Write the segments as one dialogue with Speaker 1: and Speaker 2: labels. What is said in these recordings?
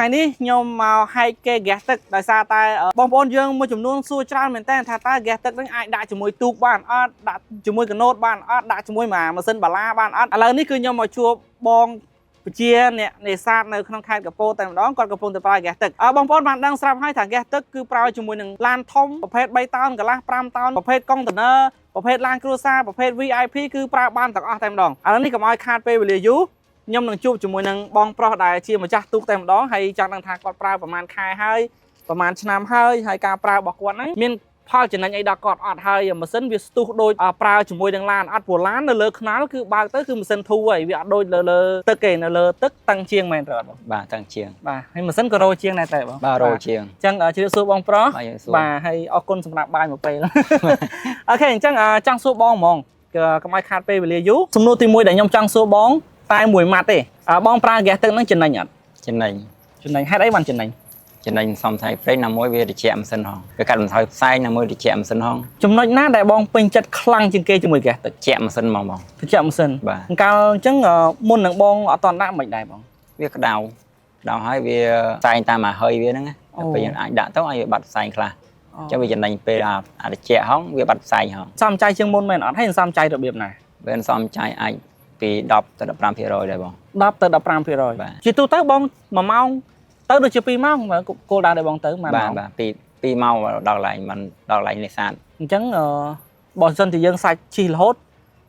Speaker 1: ថ្ងៃនេះខ្ញុំមកហែកគេហ្គាសទឹកដោយសារតែបងប្អូនយើងមួយចំនួនសួរច្រើនមែនតើថាតើហ្គាសទឹកនឹងអាចដាក់ជាមួយទូកបានអត់ដាក់ជាមួយកណូតបានអត់ដាក់ជាមួយម៉ាស៊ីនបាឡាបានអត់ឥឡូវនេះគឺខ្ញុំមកជួបបងពជាអ្នកនេសាទនៅក្នុងខេត្តកំពតតែម្ដងគាត់កំពុងតែប្រើហ្គាសទឹកបងប្អូនបានដឹងស្រាប់ហើយថាហ្គាសទឹកគឺប្រើជាមួយនឹងឡានធំប្រភេទ3តោនកន្លះ5តោនប្រភេទកុងតឺន័រប្រភេទឡានគ្រួសារប្រភេទ VIP គឺប្រើបានទាំងអស់តែម្ដងឥឡូវនេះកុំឲ្យខាតពេលវេលាយូរខ្ញុំនឹងជួបជាមួយនឹងបងប្រុសដែលជាម្ចាស់ទូកតែម្ដងហើយចង់ដឹងថាគាត់ប្រើប្រហែលខែហើយប្រហែលឆ្នាំហើយការប្រើរបស់គាត់ហ្នឹងមានផលចំណេញអីដល់គាត់អត់ហើយម៉ាស៊ីនវាស្ទុះដូចប្រើជាមួយនឹងឡានអត់ព្រោះឡាននៅលើថ្នល់គឺបើកទៅគឺម៉ាស៊ីនធូរហើយវាអត់ដូចលើទឹកទេនៅលើទឹកតឹងជាងមែនទេអត់បង
Speaker 2: បាទតឹងជាង
Speaker 1: បាទហើយម៉ាស៊ីនក៏រោជាងដែរតែបង
Speaker 2: បាទរោជាង
Speaker 1: អញ្ចឹងជម្រាបសួរបងប្រុសបាទហើយអរគុណសម្រាប់បាយមួយពេលអូខេអញ្ចឹងចង់សួរបងហ្មងកុំឲ្យខាតពេលវេលាយូរសំណួរទី1ដែលខ្ញុំចង់សួរបងតែមួយម៉ាត់ទេបងប្រើហ្គាសទឹកហ្នឹងចំណេញអត់
Speaker 2: ចំណេញ
Speaker 1: ហេតុអីបានចំណេញ
Speaker 2: សំថៃព្រេងណាមួយវាត្រជាក់ម៉ាស៊ីនហងវាកាត់បន្ថយផ្សែងណាមួយត្រជាក់ម៉ាស៊ីនហង
Speaker 1: ចំណុចណាដែលបងពេញចិត្តខ្លាំងជាងគេជាមួយហ្គាសទឹក
Speaker 2: ត្រជាក់ម៉ាស៊ីនហ្មងបង
Speaker 1: ត្រជាក់ម៉ាស៊ីន
Speaker 2: បាទ
Speaker 1: កាលអញ្ចឹងមុននឹងបងអត់តដាក់មិនដែរបង
Speaker 2: វាក្តៅហើយវាផ្សែងតាមអាហើយវាហ្នឹងណាពេលយើងអាចដាក់ទៅឲ្យវាបាត់ផ្សែងខ្លះអញ្ចឹងវាចំណេញពេលអាត្រជាក់ហងវាបាត់ផ្សែងហង
Speaker 1: សំចៃជាងមុនមែនអត់ហើយសំចៃរបៀបណា
Speaker 2: វាសំចៃអាចពី10ទៅ15%ដែរបង
Speaker 1: 10ទៅ15%ជាទូទៅបង1ម៉ោងទៅដូចជា2ម៉ោងគោលដៅដែលបងទៅ
Speaker 2: បាទ2ម៉ោងដល់កន្លែងមិនដល់កន្លែងនេសាទ
Speaker 1: អញ្ចឹងបើសិនជាយើងសាច់ជិះរហូត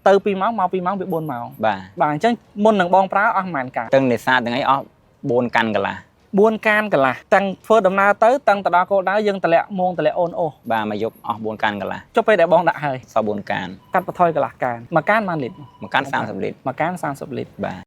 Speaker 1: ទៅ2ម៉ោងមក2ម៉ោងវា4ម៉ោងបាទអញ្ចឹងមុននឹងបងប្រើអស់ប្រហែលកាន
Speaker 2: ទាំងនេសាទទាំងអីអស់4កាន់កន្លះ
Speaker 1: 4កានកន្លះតាំងធ្វើដំណើរទៅតាំងទៅដល់គោលដៅយើងតម្លាក់មងតម្លាក់អូនអូស
Speaker 2: បាទមកយកអស់4កានកន្លះ
Speaker 1: ចុះពេលដែលបងដាក់ហើយ
Speaker 2: សល់4កាន
Speaker 1: កាត់បន្ថយកន្លះកានមួយកានប៉ុន្មានលីត្រ
Speaker 2: មួយកាន30លីត្រ
Speaker 1: មួយកាន30លីត្រ
Speaker 2: បាទ